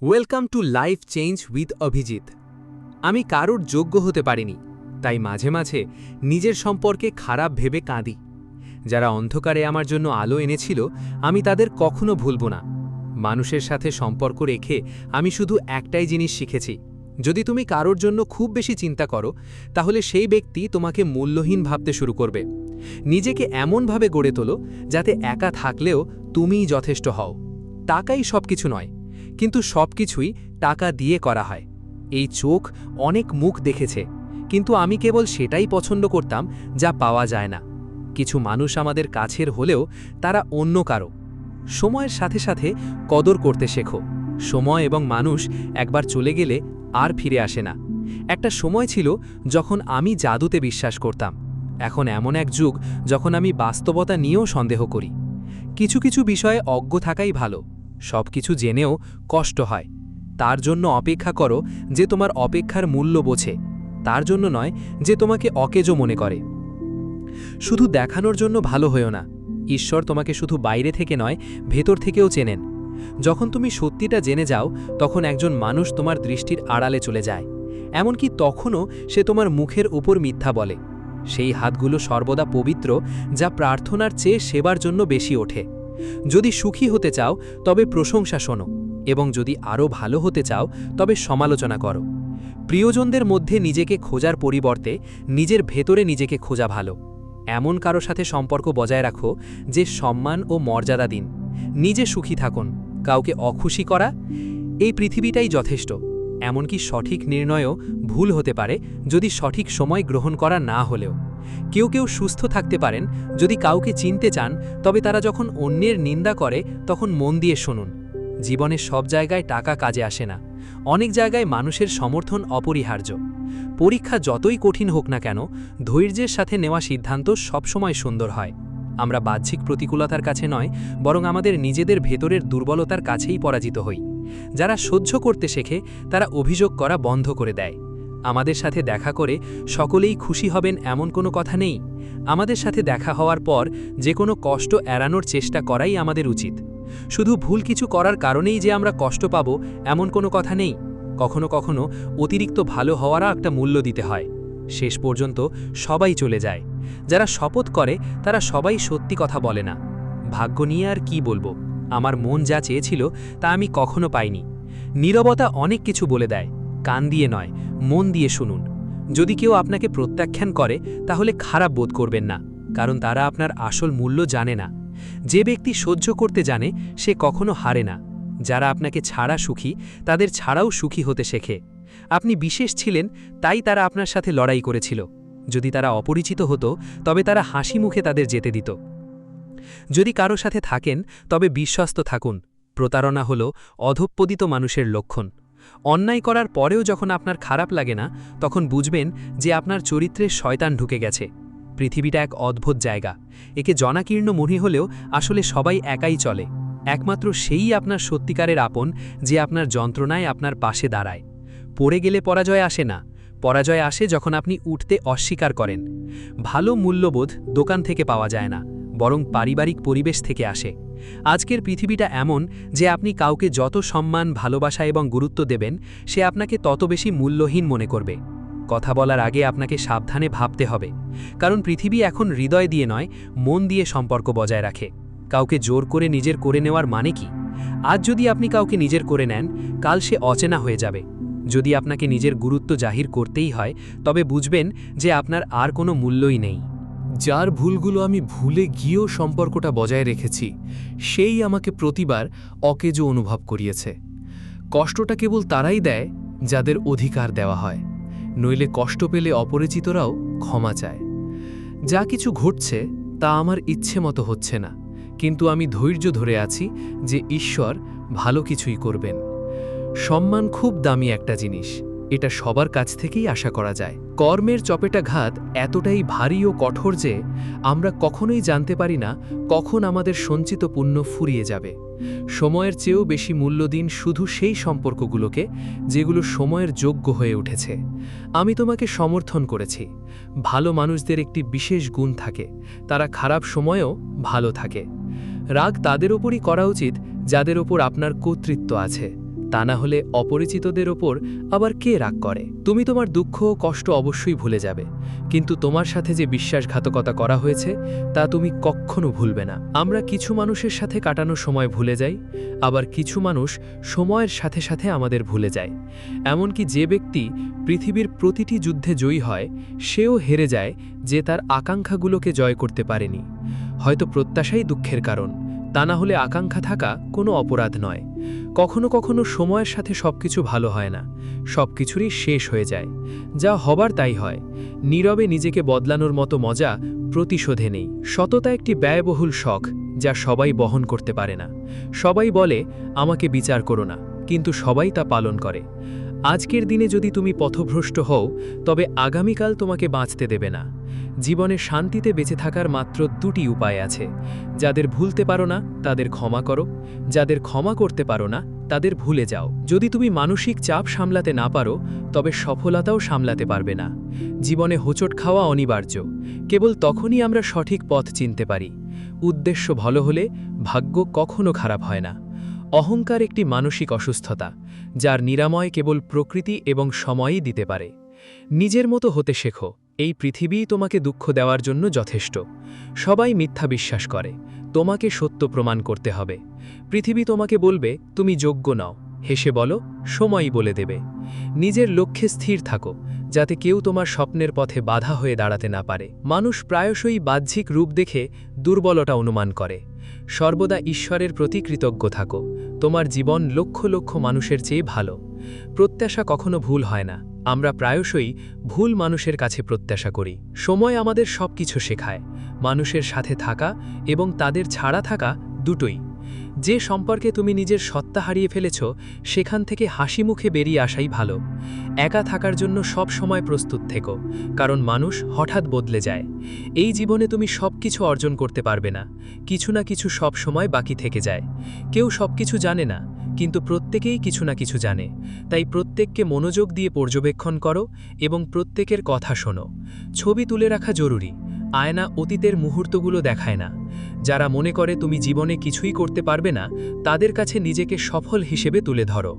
Welcome to life change with Abhijit. আমি কারোর যোগ্য হতে পারিনি, তাই মাঝে মাঝে নিজের সম্পর্কে খারাপ ভেবে কাঁদি। যারা অন্ধকারে আমার জন্য আলো এনেছিল, আমি তাদের কখনো ভুলব না। মানুষের সাথে সম্পর্ক রেখে আমি শুধু একটাই জিনিস শিখেছি, যদি তুমি কারোর জন্য খুব বেশি চিন্তা করো, তাহলে সেই ব্যক্তি তোমাকে মূল্যহীন ভাবতে শুরু করবে। নিজেকে এমনভাবে গড়ে তোলো যাতে একা থাকলেও তুমিই যথেষ্ট হও। টাকাই সবকিছু নয়, কিন্তু সবকিছুই টাকা দিয়ে করা হয়। এই চোখ অনেক মুখ দেখেছে, কিন্তু আমি কেবল সেটাই পছন্দ করতাম যা পাওয়া যায় না। কিছু মানুষ আমাদের কাছের হলেও তারা অন্য কারো। সময়ের সাথে সাথে কদর করতে শেখো। সময় এবং মানুষ একবার চলে গেলে আর ফিরে আসে না। একটা সময় ছিল যখন আমি জাদুতে বিশ্বাস করতাম। এখন এমন এক যুগ যখন আমি বাস্তবতা নিয়েও সন্দেহ করি। কিছু কিছু বিষয়ে অজ্ঞ থাকাই ভালো। সব কিছু জেনেও কষ্ট হয়, তার জন্য অপেক্ষা করো যে তোমার অপেক্ষার মূল্য বোঝে, তার জন্য নয় যে তোমাকে অকেজো মনে করে। শুধু দেখানোর জন্য ভালো হয়েও না। ঈশ্বর তোমাকে শুধু বাইরে থেকে নয়, ভেতর থেকেও চেনেন। যখন তুমি সত্যিটা জেনে যাও, তখন একজন মানুষ তোমার দৃষ্টির আড়ালে চলে যায়। এমনকি তখনও সে তোমার মুখের উপর মিথ্যা বলে। সেই হাতগুলো সর্বদা পবিত্র, যা প্রার্থনার চেয়ে সেবার জন্য বেশি ওঠে। যদি সুখী হতে চাও তবে প্রশংসা শোনো, এবং যদি আরও ভালো হতে চাও তবে সমালোচনা করো। প্রিয়জনদের মধ্যে নিজেকে খোঁজার পরিবর্তে নিজের ভেতরে নিজেকে খোঁজা ভালো। এমন কারো সাথে সম্পর্ক বজায় রাখো যে সম্মান ও মর্যাদা দিন। নিজে সুখী থাকুন, কাউকে অখুশি করা এই পৃথিবীটাই যথেষ্ট। এমনকি সঠিক নির্ণয়ও ভুল হতে পারে যদি সঠিক সময় গ্রহণ করা না হলেও। কেউ কেউ সুস্থ থাকতে পারেন, যদি কাউকে চিনতে চান তবে তারা যখন অন্যের নিন্দা করে তখন মন দিয়ে শুনুন। জীবনে সব জায়গায় টাকা কাজে আসে না, অনেক জায়গায় মানুষের সমর্থন অপরিহার্য। পরীক্ষা যতই কঠিন হোক না কেন, ধৈর্যের সাথে নেওয়া সিদ্ধান্ত সবসময় সুন্দর হয়। আমরা বাহ্যিক প্রতিকূলতার কাছে নয়, বরং আমাদের নিজেদের ভেতরের দুর্বলতার কাছেই পরাজিত হই। যারা সহ্য করতে শেখে তারা অভিযোগ করা বন্ধ করে দেয়। আমাদের সাথে দেখা করে সকলেই খুশি হবেন এমন কোনো কথা নেই। আমাদের সাথে দেখা হওয়ার পর যে কোনো কষ্ট এড়ানোর চেষ্টা করাই আমাদের উচিত। শুধু ভুল কিছু করার কারণেই যে আমরা কষ্ট পাব এমন কোনো কথা নেই। কখনো কখনো অতিরিক্ত ভালো হওয়ারও একটা মূল্য দিতে হয়। শেষ পর্যন্ত সবাই চলে যায়। যারা শপথ করে তারা সবাই সত্যি কথা বলে না। ভাগ্য নিয়ে আর কি বলবো, আমার মন যা চেয়েছিল তা আমি কখনো পাইনি। নীরবতা অনেক কিছু বলে দেয়। কান দিয়ে নয়, মন দিয়ে শুনুন। যদি কেউ আপনাকে প্রত্যাখ্যান করে তাহলে খারাপ বোধ করবেন না, কারণ তারা আপনার আসল মূল্য জানে না। যে ব্যক্তি সহ্য করতে জানে সে কখনো হারে না। যারা আপনাকে ছাড়া সুখী তাদের ছাড়াও সুখী হতে শেখে। আপনি বিশেষ ছিলেন, তাই তারা আপনার সাথে লড়াই করেছিল। যদি তারা অপরিচিত হতো তবে তারা হাসি মুখে তাদের যেতে দিত। যদি কারো সাথে থাকেন তবে বিশ্বস্ত থাকুন। প্রতারণা হল অধঃপতিত মানুষের লক্ষণ। অন্যায় করার পরেও যখন আপনার খারাপ লাগে না, তখন বুঝবেন যে আপনার চরিত্রে শয়তান ঢুকে গেছে। পৃথিবীটা এক অদ্ভুত জায়গা। একে জনাকীর্ণ মনে হলেও আসলে সবাই একাই চলে। একমাত্র সেই আপনার সত্যিকারের আপন যে আপনার যন্ত্রণায় আপনার পাশে দাঁড়ায়। পড়ে গেলে পরাজয় আসে না, পরাজয় আসে যখন আপনি উঠতে অস্বীকার করেন। ভালো মূল্যবোধ দোকান থেকে পাওয়া যায় না, বরং পারিবারিক পরিবেশ থেকে আসে। আজকের পৃথিবীটা এমন যে আপনি কাউকে যত সম্মান, ভালোবাসা এবং গুরুত্ব দেবেন, সে আপনাকে তত বেশি মূল্যহীন মনে করবে। কথা বলার আগে আপনাকে সাবধানে ভাবতে হবে, কারণ পৃথিবী এখন হৃদয় দিয়ে নয়, মন দিয়ে সম্পর্ক বজায় রাখে। কাউকে জোর করে নিজের করে নেওয়ার মানে কি? আজ যদি আপনি কাউকে নিজের করে নেন, কাল সে অচেনা হয়ে যাবে। যদি আপনাকে নিজের গুরুত্ব জাহির করতেই হয়, তবে বুঝবেন যে আপনার আর কোনো মূল্যই নেই। যার ভুলগুলো আমি ভুলে গিয়েও সম্পর্কটা বজায় রেখেছি, সেই আমাকে প্রতিবার অকেজো অনুভব করিয়েছে। কষ্টটা কেবল তারাই দেয় যাদের অধিকার দেওয়া হয়, নইলে কষ্ট পেলে অপরিচিতরাও ক্ষমা চায়। যা কিছু ঘটছে তা আমার ইচ্ছে মতো হচ্ছে না, কিন্তু আমি ধৈর্য ধরে আছি যে ঈশ্বর ভালো কিছুই করবেন। সম্মান খুব দামি একটা জিনিস, এটা সবার কাছ থেকেই আশা করা যায়। কর্মের চপেটাঘাত এতটাই ভারী ও কঠোর যে আমরা কখনোই জানতে পারি না কখন আমাদের সঞ্চিত পুণ্য ফুরিয়ে যাবে। সময়ের চেয়েও বেশি মূল্য দিন শুধু সেই সম্পর্কগুলোকে যেগুলো সময়ের যোগ্য হয়ে উঠেছে। আমি তোমাকে সমর্থন করেছি। ভালো মানুষদের একটি বিশেষ গুণ থাকে, তারা খারাপ সময়েও ভালো থাকে। রাগ তাদের ওপরই করা উচিত যাদের ওপর আপনার কর্তৃত্ব আছে। তা না হলে অপরিচিতদের ওপর আবার কে রাগ করে? তুমি তোমার দুঃখ ও কষ্ট অবশ্যই ভুলে যাবে, কিন্তু তোমার সাথে যে বিশ্বাসঘাতকতা করা হয়েছে তা তুমি কখনো ভুলবে না। আমরা কিছু মানুষের সাথে কাটানো সময় ভুলে যাই, আবার কিছু মানুষ সময়ের সাথে সাথে আমাদের ভুলে যায়। এমনকি যে ব্যক্তি পৃথিবীর প্রতিটি যুদ্ধে জয়ী হয়, সেও হেরে যায় যে তার আকাঙ্ক্ষাগুলোকে জয় করতে পারেনি। হয়তো প্রত্যাশাই দুঃখের কারণ, তা না হলে আকাঙ্ক্ষা থাকা কোনো অপরাধ নয়। কখনো কখনো সময়ের সাথে সবকিছু ভালো হয় না, সবকিছুরই শেষ হয়ে যায়। যা হবার তাই হয়। নীরবে নিজেকে বদলানোর মতো মজা প্রতিশোধে নেই। সততা একটি ব্যয়বহুল শখ যা সবাই বহন করতে পারে না। সবাই বলে আমাকে বিচার করো না, কিন্তু সবাই তা পালন করে। আজকের দিনে যদি তুমি পথভ্রষ্ট হও, তবে আগামীকাল তোমাকে বাঁচতে দেবে না। জীবনে শান্তিতে বেঁচে থাকার মাত্র দুটি উপায় আছে। যাদের ভুলতে পারো না তাদের ক্ষমা করো, যাদের ক্ষমা করতে পারো না তাদের ভুলে যাও। যদি তুমি মানসিক চাপ সামলাতে না পারো, তবে সফলতাও সামলাতে পারবে না। জীবনে হোঁচট খাওয়া অনিবার্য, কেবল তখনই আমরা সঠিক পথ চিনতে পারি। উদ্দেশ্য ভালো হলে ভাগ্য কখনো খারাপ হয় না। অহংকার একটি মানসিক অসুস্থতা, যার নিরাময় কেবল প্রকৃতি এবং সময়ই দিতে পারে। নিজের মতো হতে শেখো, এই পৃথিবীই তোমাকে দুঃখ দেওয়ার জন্য যথেষ্ট। সবাই মিথ্যা বিশ্বাস করে, তোমাকে সত্য প্রমাণ করতে হবে। পৃথিবী তোমাকে বলবে তুমি যোগ্য নও, হেসে বলো সময়ই বলে দেবে। নিজের লক্ষ্যে স্থির থাকো, যাতে কেউ তোমার স্বপ্নের পথে বাধা হয়ে দাঁড়াতে না পারে। মানুষ প্রায়শই বাহ্যিক রূপ দেখে দুর্বলতা অনুমান করে। সর্বদা ঈশ্বরের প্রতি কৃতজ্ঞ থাকো, তোমার জীবন লক্ষ লক্ষ মানুষের চেয়ে ভালো। প্রত্যাশা কখনো ভুল হয় না, আমরা প্রায়শই ভুল মানুষের কাছে প্রত্যাশা করি। সময় আমাদের সবকিছু শেখায়, মানুষের সাথে থাকা এবং তাদের ছাড়া থাকা দুটোই। যে সম্পর্কে তুমি নিজের সত্তা হারিয়ে ফেলেছ, সেখান থেকে হাসি মুখে বেরিয়ে আসাই ভালো। একা থাকার জন্য সব সময় প্রস্তুত থেকো, কারণ মানুষ হঠাৎ বদলে যায়। এই জীবনে তুমি সবকিছু অর্জন করতে পারবে না, কিছু না কিছু সব সময় বাকি থেকে যায়। কেউ সবকিছু জানে না, কিন্তু প্রত্যেকেই কিছু না কিছু জানে। তাই প্রত্যেককে মনোযোগ দিয়ে পর্যবেক্ষণ করো এবং প্রত্যেকের কথা শোনো। ছবি তুলে রাখা জরুরি, আয়না অতীতের মুহূর্তগুলো দেখায় না। যারা মনে করে তুমি জীবনে কিছুই করতে পারবে না, তাদের কাছে নিজেকে সফল হিসেবে তুলে ধরো।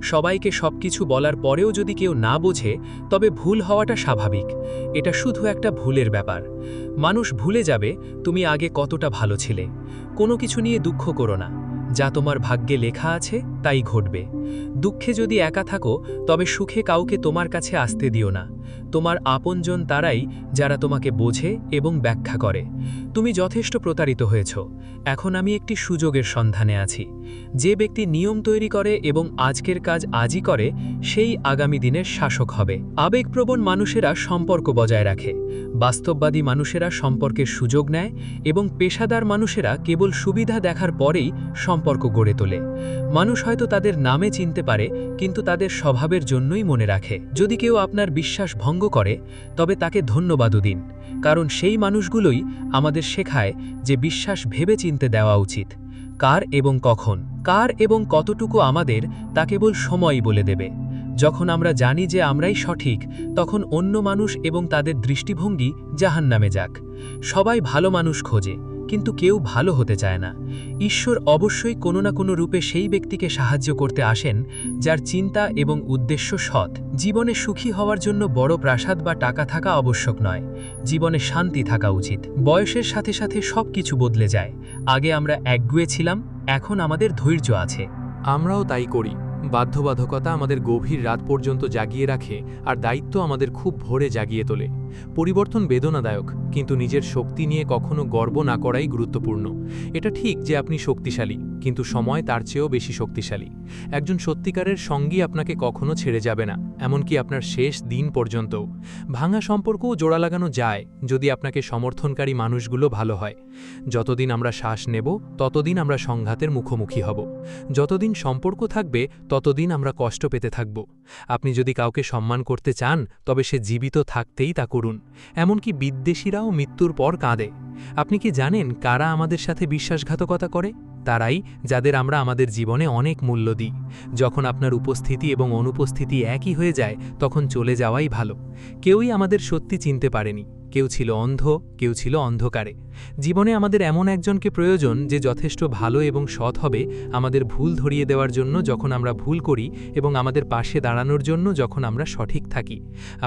সবাইকে সবকিছু বলার পরেও যদি কেউ না বোঝে, তবে ভুল হওয়াটা স্বাভাবিক। এটা শুধু একটা ভুলের ব্যাপার। মানুষ ভুলে যাবে তুমি আগে কতটা ভালো ছিলে। কোনো কিছু নিয়ে দুঃখ করো না, যা তোমার ভাগ্যে লেখা আছে তাই ঘটবে। দুঃখে যদি একা থাকো, তবে সুখে কাউকে তোমার কাছে আসতে দিও না। তোমার আপনজন তারাই যারা তোমাকে বোঝে এবং ব্যাখ্যা করে। তুমি যথেষ্ট প্রতারিত হয়েছ, এখন আমি একটি সুযোগের সন্ধানে আছি। যে ব্যক্তি নিয়ম তৈরি করে এবং আজকের কাজ আজই করে, সেই আগামী দিনের শাসক হবে। আবেগপ্রবণ মানুষেরা সম্পর্ক বজায় রাখে, বাস্তববাদী মানুষেরা সম্পর্কের সুযোগ নেয় এবং পেশাদার মানুষেরা কেবল সুবিধা দেখার পরেই সম্পর্ক গড়ে তোলে। মানুষ হয়তো তাদের নামে চিনতে পারে, কিন্তু তাদের স্বভাবের জন্যই মনে রাখে। যদি কেউ আপনার বিশ্বাস ভঙ্গ করে, তবে তাকে ধন্যবাদও দিন, কারণ সেই মানুষগুলোই আমাদের শেখায় যে বিশ্বাস ভেবে চিনতে দেওয়া উচিত। কার এবং কখন, কার এবং কতটুকু আমাদের, তা কেবল সময়ই বলে দেবে। যখন আমরা জানি যে আমরাই সঠিক, তখন অন্য মানুষ এবং তাদের দৃষ্টিভঙ্গি জাহান্নামে যাক। সবাই ভালো মানুষ খোঁজে, কিন্তু কেউ ভালো হতে চায় না। ঈশ্বর অবশ্যই কোনো না কোনো রূপে সেই ব্যক্তিকে সাহায্য করতে আসেন যার চিন্তা এবং উদ্দেশ্য সৎ। জীবনে সুখী হওয়ার জন্য বড় প্রাসাদ বা টাকা থাকা আবশ্যক নয়, জীবনে শান্তি থাকা উচিত। বয়সের সাথে সাথে সব কিছু বদলে যায়। আগে আমরা একগুঁয়ে ছিলাম, এখন আমাদের ধৈর্য আছে। আমরাও তাই করি। বাধ্যবাধকতা আমাদের গভীর রাত পর্যন্ত জাগিয়ে রাখে, আর দায়িত্ব আমাদের খুব ভোরে জাগিয়ে তোলে। পরিবর্তন বেদনাদায়ক, কিন্তু নিজের শক্তি নিয়ে কখনো গর্ব না করাই গুরুত্বপূর্ণ। এটা ঠিক যে আপনি শক্তিশালী, কিন্তু সময় তার চেয়েও বেশি শক্তিশালী। একজন সত্যিকারের সঙ্গী আপনাকে কখনো ছেড়ে যাবে না, এমনকি আপনার শেষ দিন পর্যন্তও। ভাঙা সম্পর্কও জোড়া লাগানো যায়, যদি আপনাকে সমর্থনকারী মানুষগুলো ভালো হয়। যতদিন আমরা শ্বাস নেব, ততদিন আমরা সংঘাতের মুখোমুখি হব। যতদিন সম্পর্ক থাকবে, ততদিন আমরা কষ্ট পেতে থাকব। আপনি যদি কাউকে সম্মান করতে চান, তবে সে জীবিত থাকতেই তা করুন। এমনকি বিদ্বেষীরাও মৃত্যুর পর কাঁদে। আপনি কি জানেন কারা আমাদের সাথে বিশ্বাসঘাতকতা করে? তারাই যাদের আমরা আমাদের জীবনে অনেক মূল্য দিই। যখন আপনার উপস্থিতি এবং অনুপস্থিতি একই হয়ে যায়, তখন চলে যাওয়াই ভালো। কেউই আমাদের সত্যি চিনতে পারেনি, কেউ ছিল অন্ধ, কেউ ছিল অন্ধকারে। জীবনে আমাদের এমন একজনকে প্রয়োজন যে যথেষ্ট ভালো এবং সৎ হবে আমাদের ভুল ধরিয়ে দেওয়ার জন্য যখন আমরা ভুল করি এবং আমাদের পাশে দাঁড়ানোর জন্য যখন আমরা সঠিক থাকি।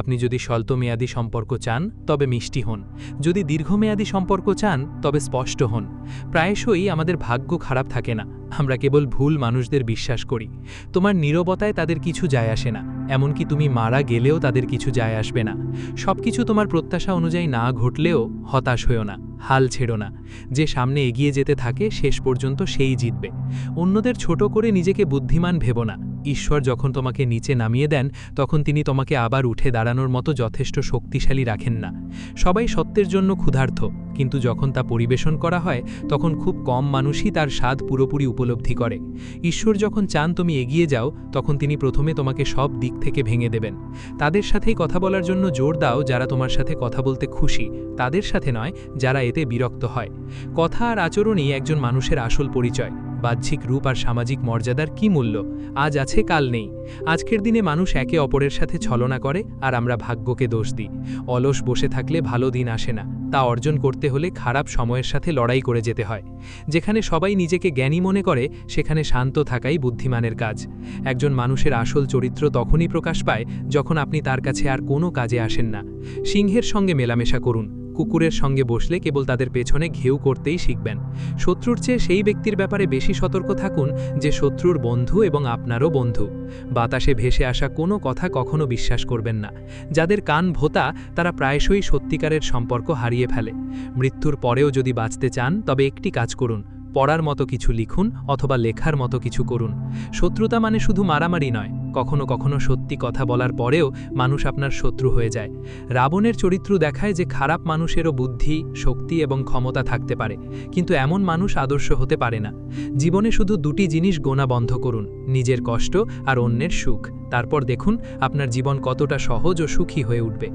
আপনি যদি স্বল্পমেয়াদী সম্পর্ক চান তবে মিষ্টি হন, যদি দীর্ঘমেয়াদী সম্পর্ক চান তবে স্পষ্ট হন। প্রায়শই আমাদের ভাগ্য খারাপ থাকে না, আমরা কেবল ভুল মানুষদের বিশ্বাস করি। তোমার নীরবতায় তাদের কিছু যায় আসে না, এমনকি তুমি মারা গেলেও তাদের কিছু যায় আসবে না। সবকিছু তোমার প্রত্যাশা অনুযায়ী না ঘটলেও হতাশ হয়ো না, হাল ছেড়ো না। যে সামনে এগিয়ে যেতে থাকে শেষ পর্যন্ত সেই জিতবে। অন্যদের ছোট করে নিজেকে বুদ্ধিমান ভেবো না। ঈশ্বর যখন তোমাকে নিচে নামিয়ে দেন তখন তিনি তোমাকে আবার উঠে দাঁড়ানোর মতো যথেষ্ট শক্তিশালী রাখেন না। সবাই সত্যের জন্য ক্ষুধার্ত, কিন্তু যখন তা পরিবেশন করা হয় তখন খুব কম মানুষই তার স্বাদ পুরোপুরি উপলব্ধি করে। ঈশ্বর যখন চান তুমি এগিয়ে যাও তখন তিনি প্রথমে তোমাকে সব দিক থেকে ভেঙে দেবেন। তাদের সাথেই কথা বলার জন্য জোর দাও যারা তোমার সাথে কথা বলতে খুশি, তাদের সাথে নয় যারা এতে বিরক্ত হয়। কথা আর আচরণই একজন মানুষের আসল পরিচয়। বাহ্যিক রূপ আর সামাজিক মর্যাদার কি মূল্য? আজ আছে কাল নেই। আজকের দিনে মানুষ একে অপরের সাথে ছলনা করে আর আমরা ভাগ্যকে দোষ দিই। অলস বসে থাকলে ভালো দিন আসে না, তা অর্জন করতে হলে খারাপ সময়ের সাথে লড়াই করে যেতে হয়। যেখানে সবাই নিজেকে জ্ঞানী মনে করে সেখানে শান্ত থাকাই বুদ্ধিমানের কাজ। একজন মানুষের আসল চরিত্র তখনই প্রকাশ পায় যখন আপনি তার কাছে আর কোনো কাজে আসেন না। সিংহের সঙ্গে মেলামেশা করুন, কুকুরের সঙ্গে বসলে কেবল তাদের পেছনে ঘেউ করতেই শিখবেন। শত্রুর চেয়ে সেই ব্যক্তির ব্যাপারে বেশি সতর্ক থাকুন যে শত্রুর বন্ধু এবং আপনারও বন্ধু। বাতাসে ভেসে আসা কোনো কথা কখনো বিশ্বাস করবেন না। যাদের কান ভোঁতা তারা প্রায়শই সত্যিকারের সম্পর্ক হারিয়ে ফেলে। মৃত্যুর পরেও যদি বাঁচতে চান তবে একটি কাজ করুন, পড়ার মতো কিছু লিখুন অথবা লেখার মতো কিছু করুন। শত্রুতা মানে শুধু মারামারি নয়, কখনো কখনো সত্যি কথা বলার পরেও মানুষ আপনার শত্রু হয়ে যায়। রাবণের চরিত্র দেখায় যে খারাপ মানুষেরও বুদ্ধি, শক্তি এবং ক্ষমতা থাকতে পারে, কিন্তু এমন মানুষ আদর্শ হতে পারে না। জীবনে শুধু দুটি জিনিস গোনা বন্ধ করুন, নিজের কষ্ট আর অন্যের সুখ। তারপর দেখুন আপনার জীবন কতটা সহজ ও সুখী হয়ে উঠবে।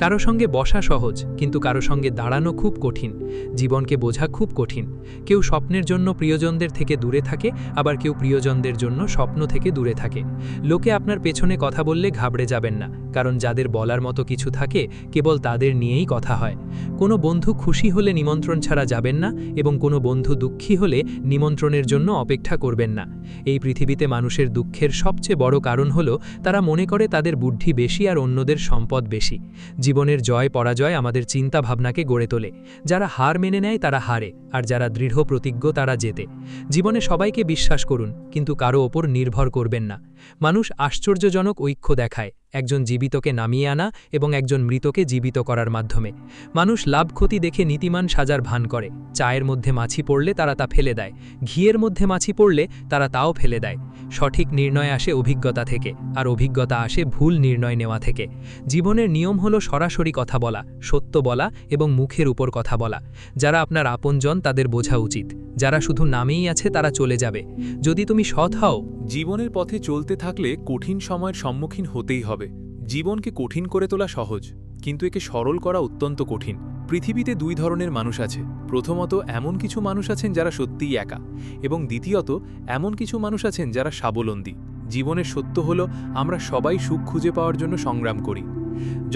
কারো সঙ্গে বসা সহজ, কিন্তু কারো সঙ্গে দাঁড়ানো খুব কঠিন। জীবনকে বোঝা খুব কঠিন। কেউ স্বপ্নের জন্য প্রিয়জনদের থেকে দূরে থাকে, আবার কেউ প্রিয়জনদের জন্য স্বপ্ন থেকে দূরে থাকে। লোকে আপনার পেছনে কথা বললে ঘাবড়ে যাবেন না, কারণ যাদের বলার মতো কিছু থাকে কেবল তাদের নিয়েই কথা হয়। কোনো বন্ধু খুশি হলে নিমন্ত্রণ ছাড়া যাবেন না, এবং কোনো বন্ধু দুঃখী হলে নিমন্ত্রণের জন্য অপেক্ষা করবেন না। এই পৃথিবীতে মানুষের দুঃখের সবচেয়ে বড় কারণ হলো তারা মনে করে তাদের বুদ্ধি বেশি আর অন্যদের সম্পদ বেশি। জীবনের জয় পরাজয় আমাদের চিন্তা ভাবনাকে গড়ে তোলে। যারা হার মেনে নেয় তারা হারে, আর যারা দৃঢ় প্রতিজ্ঞ তারা জেতে। জীবনে সবাইকে বিশ্বাস করুন, কিন্তু কারো ওপর নির্ভর করবেন না। মানুষ আশ্চর্যজনক ঐক্য দেখায়, একজন জীবিতকে নামিয়ে আনা এবং একজন মৃতকে জীবিত করার মাধ্যমে। মানুষ লাভ ক্ষতি দেখে নীতিমান সাজার ভান করে। চায়ের মধ্যে মাছি পড়লে তারা তা ফেলে দেয়, ঘিয়ের মধ্যে মাছি পড়লে তারা তাও ফেলে দেয়। সঠিক নির্ণয় আসে অভিজ্ঞতা থেকে, আর অভিজ্ঞতা আসে ভুল নির্ণয় নেওয়া থেকে। জীবনের নিয়ম হলো সরাসরি কথা বলা, সত্য বলা এবং মুখের উপর কথা বলা। যারা আপনার আপনজন তাদের বোঝা উচিত, যারা শুধু নামেই আছে তারা চলে যাবে। যদি তুমি সৎ হও, জীবনের পথে চলতে থাকলে কঠিন সময়ের সম্মুখীন হতেই হবে। জীবনকে কঠিন করে তোলা সহজ, কিন্তু একে সরল করা অত্যন্ত কঠিন। পৃথিবীতে দুই ধরনের মানুষ আছে। প্রথমত, এমন কিছু মানুষ আছেন যারা সত্যিই একা, এবং দ্বিতীয়ত, এমন কিছু মানুষ আছেন যারা স্বাবলম্বী। জীবনের সত্য হলো আমরা সবাই সুখ খুঁজে পাওয়ার জন্য সংগ্রাম করি।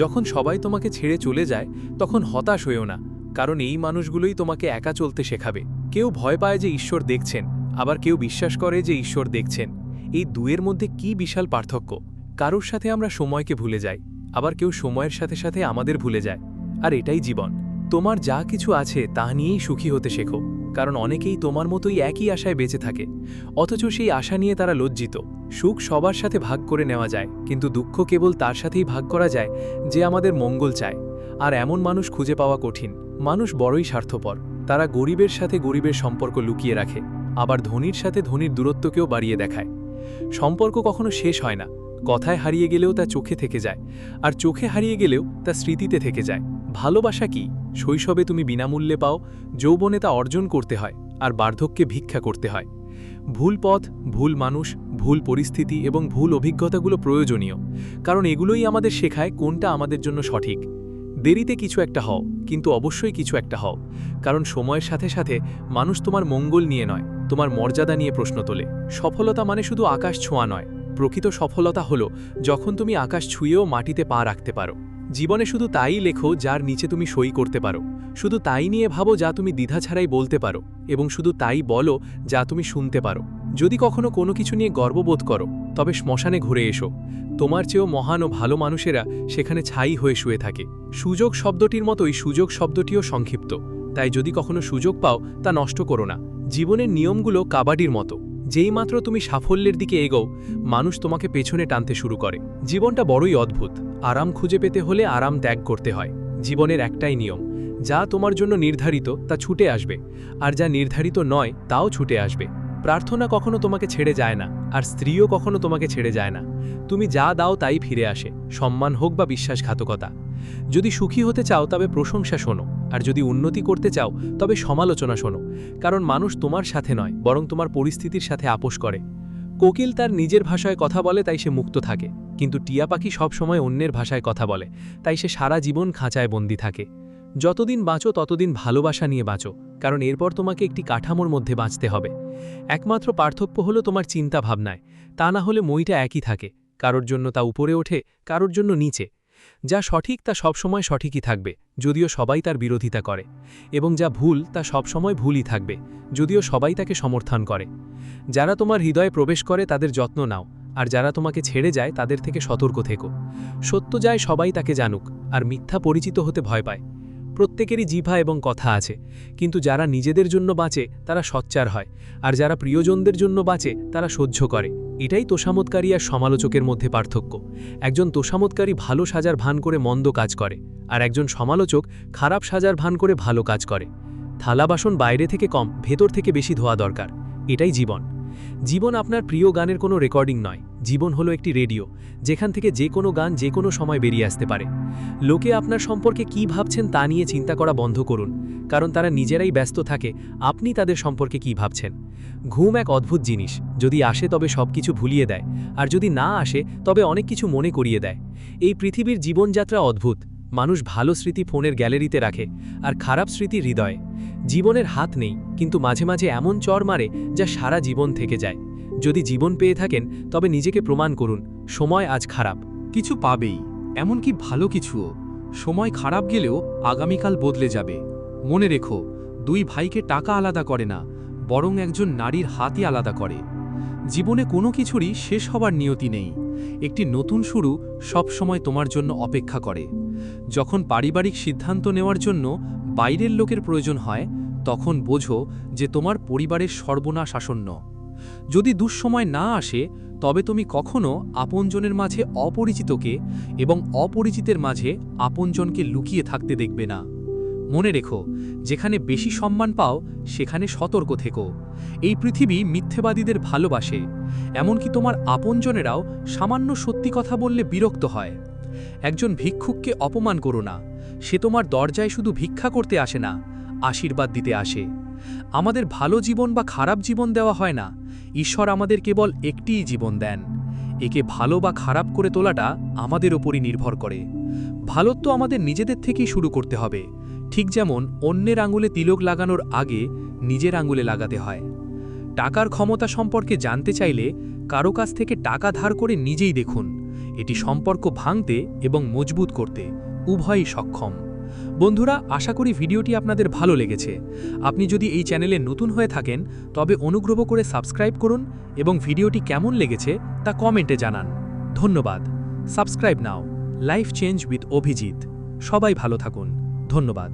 যখন সবাই তোমাকে ছেড়ে চলে যায় তখন হতাশ হইও না, কারণ এই মানুষগুলোই তোমাকে একা চলতে শেখাবে। কেউ ভয় পায় যে ঈশ্বর দেখছেন, আবার কেউ বিশ্বাস করে যে ঈশ্বর দেখছেন। এই দুয়ের মধ্যে কি বিশাল পার্থক্য! কারোর সাথে আমরা সময়কে ভুলে যাই, আবার কেউ সময়ের সাথে সাথে আমাদের ভুলে যায়। আর এটাই জীবন। তোমার যা কিছু আছে তা নিয়েই সুখী হতে শেখো, কারণ অনেকেই তোমার মতোই একই আশায় বেঁচে থাকে, অথচ সেই আশা নিয়ে তারা লজ্জিত। সুখ সবার সাথে ভাগ করে নেওয়া যায়, কিন্তু দুঃখ কেবল তার সাথেই ভাগ করা যায় যে আমাদের মঙ্গল চায়। আর এমন মানুষ খুঁজে পাওয়া কঠিন। মানুষ বড়ই স্বার্থপর। তারা গরিবের সাথে গরিবের সম্পর্ক লুকিয়ে রাখে, আবার ধনীর সাথে ধনীর দূরত্বকেও বাড়িয়ে দেখায়। সম্পর্ক কখনো শেষ হয় না। কথায় হারিয়ে গেলেও তা চোখে থেকে যায়, আর চোখে হারিয়ে গেলেও তা স্মৃতিতে থেকে যায়। ভালোবাসা কি? শৈশবে তুমি বিনামূল্যে পাও, যৌবনে তা অর্জন করতে হয়, আর বার্ধক্যে ভিক্ষা করতে হয়। ভুল পথ, ভুল মানুষ, ভুল পরিস্থিতি এবং ভুল অভিজ্ঞতাগুলো প্রয়োজনীয়, কারণ এগুলোই আমাদের শেখায় কোনটা আমাদের জন্য সঠিক। দেরিতে কিছু একটা হও, কিন্তু অবশ্যই কিছু একটা হও, কারণ সময়ের সাথে সাথে মানুষ তোমার মঙ্গল নিয়ে নয়, তোমার মর্যাদা নিয়ে প্রশ্ন তোলে। সফলতা মানে শুধু আকাশ ছোঁয়া নয়। প্রকৃত সফলতা হলো যখন তুমি আকাশ ছুঁয়েও মাটিতে পা রাখতে পারো। জীবনে শুধু তাই লেখো যার নিচে তুমি সই করতে পারো, শুধু তাই নিয়ে ভাবো যা তুমি দ্বিধা ছাড়াই বলতে পারো, এবং শুধু তাই বলো যা তুমি শুনতে পারো। যদি কখনো কোনো কিছু নিয়ে গর্ববোধ করো, তবে শ্মশানে ঘুরে এসো। তোমার চেয়েও মহান ও ভালো মানুষেরা সেখানে ছাই হয়ে শুয়ে থাকে। সুযোগ শব্দটির মতোই সুযোগ শব্দটিও সংক্ষিপ্ত, তাই যদি কখনো সুযোগ পাও তা নষ্ট করো না। জীবনের নিয়মগুলো কাবাডির মতো, যেইমাত্র তুমি সাফল্যের দিকে এগোও, মানুষ তোমাকে পেছনে টানতে শুরু করে। জীবনটা বড়ই অদ্ভুত। আরাম খুঁজে পেতে হলে আরাম ত্যাগ করতে হয়। জীবনের একটাই নিয়ম, যা তোমার জন্য নির্ধারিত তা ছুটে আসবে, আর যা নির্ধারিত নয় তাও ছুটে আসবে। প্রার্থনা কখনো তোমাকে ছেড়ে যায় না, আর স্ত্রীও কখনো তোমাকে ছেড়ে যায় না। তুমি যা দাও তাই ফিরে আসে, সম্মান হোক বা বিশ্বাসঘাতকতা। যদি সুখী হতে চাও তবে প্রশংসা শোনো, আর যদি উন্নতি করতে চাও তবে সমালোচনা শোনো। কারণ মানুষ তোমার সাথে নয়, বরং তোমার পরিস্থিতির সাথে আপোষ করে। কোকিল তার নিজের ভাষায় কথা বলে, তাই সে মুক্ত থাকে, কিন্তু টিয়া পাখি সবসময় অন্যের ভাষায় কথা বলে, তাই সে সারা জীবন খাঁচায় বন্দী থাকে। যতদিন বাঁচো ততদিন ভালোবাসা নিয়ে বাঁচো, কারণ এরপর তোমাকে একটি কাঠামোর মধ্যে বাঁচতে হবে। একমাত্র পার্থক্য হলো তোমার চিন্তা ভাবনায়, তা না হলে মইটা একই থাকে। কারোর জন্য তা উপরে ওঠে, কারোর জন্য নিচে। যা সঠিক তা সবসময় সঠিকই থাকবে, যদিও সবাই তার বিরোধিতা করে, এবং যা ভুল তা সবসময় ভুলই থাকবে, যদিও সবাই তাকে সমর্থন করে। যারা তোমার হৃদয়ে প্রবেশ করে তাদের যত্ন নাও, আর যারা তোমাকে ছেড়ে যায় তাদের থেকে সতর্ক থেকো। সত্য যায় সবাই তাকে জানুক, আর মিথ্যা পরিচিত হতে ভয় পায়। প্রত্যেকেরই জিভা এবং কথা আছে, কিন্তু যারা নিজেদের জন্য বাঁচে তারা সচ্চার হয়, আর যারা প্রিয়জনদের জন্য বাঁচে তারা সহ্য করে। এটাই তোষামতকারী আর সমালোচকের মধ্যে পার্থক্য। একজন তোষামতকারী ভালো সাজার ভান করে মন্দ কাজ করে, আর একজন সমালোচক খারাপ সাজার ভান করে ভালো কাজ করে। থালা বাসন বাইরে থেকে কম, ভেতর থেকে বেশি ধোয়া দরকার। এটাই জীবন। জীবন আপনার প্রিয় গানের কোনো রেকর্ডিং নয়, জীবন হলো একটি রেডিও, যেখান থেকে যে কোনো গান যে কোনো সময় বেরিয়ে আসতে পারে। লোকে আপনার সম্পর্কে কি ভাবছেন তা নিয়ে চিন্তা করা বন্ধ করুন, কারণ তারা নিজেরাই ব্যস্ত থাকে আপনি তাদের সম্পর্কে কি ভাবছেন। ঘুম এক অদ্ভুত জিনিস, যদি আসে তবে সব কিছু ভুলিয়ে দেয়, আর যদি না আসে তবে অনেক কিছু মনে করিয়ে দেয়। এই পৃথিবীর জীবনযাত্রা অদ্ভুত। মানুষ ভালো স্মৃতি ফোনের গ্যালারিতে রাখে, আর খারাপ স্মৃতি হৃদয়ে। জীবনের হাত নেই, কিন্তু মাঝে মাঝে এমন চর মারে যা সারা জীবন থেকে যায়। যদি জীবন পেয়ে থাকেন তবে নিজেকে প্রমাণ করুন, সময় আজ খারাপ, কিছু পাবেই, এমনকি ভালো কিছুও। সময় খারাপ গেলেও আগামীকাল বদলে যাবে। মনে রেখো, দুই ভাইকে টাকা আলাদা করে না, বরং একজন নারীর হাতই আলাদা করে। জীবনে কোনো কিছুরই শেষ হবার নিয়তি নেই। একটি নতুন শুরু সবসময় তোমার জন্য অপেক্ষা করে। যখন পারিবারিক সিদ্ধান্ত নেওয়ার জন্য বাইরের লোকের প্রয়োজন হয়, তখন বোঝো যে তোমার পরিবারের সর্বনাশ আসন্ন। যদি দুঃসময় না আসে, তবে তুমি কখনো আপনজনের মাঝে অপরিচিতকে এবং অপরিচিতের মাঝে আপনজনকে লুকিয়ে থাকতে দেখবে না। মনে রেখো, যেখানে বেশি সম্মান পাও সেখানে সতর্ক থেকো। এই পৃথিবী মিথ্যেবাদীদের ভালোবাসে, এমনকি তোমার আপনজনেরাও সামান্য সত্যি কথা বললে বিরক্ত হয়। একজন ভিক্ষুককে অপমান করো না, সে তোমার দরজায় শুধু ভিক্ষা করতে আসে না, আশীর্বাদ দিতে আসে। আমাদের ভালো জীবন বা খারাপ জীবন দেওয়া হয় না, ঈশ্বর আমাদের কেবল একটিই জীবন দেন। একে ভালো বা খারাপ করে তোলাটা আমাদের ওপরই নির্ভর করে। ভালোত্ব আমাদের নিজেদের থেকেই শুরু করতে হবে, ঠিক যেমন অন্যের আঙুলে তিলক লাগানোর আগে নিজের আঙুলে লাগাতে হয়। টাকার ক্ষমতা সম্পর্কে জানতে চাইলে কারো কাছ থেকে টাকা ধার করে নিজেই দেখুন। এটি সম্পর্ক ভাঙতে এবং মজবুত করতে উভয়ই সক্ষম। বন্ধুরা, আশা করি ভিডিওটি আপনাদের ভালো লেগেছে। আপনি যদি এই চ্যানেলে নতুন হয়ে থাকেন তবে অনুগ্রহ করে সাবস্ক্রাইব করুন এবং ভিডিওটি কেমন লেগেছে তা কমেন্টে জানান। ধন্যবাদ। Subscribe now. Life change with Abhijit. সবাই ভালো থাকুন। ধন্যবাদ।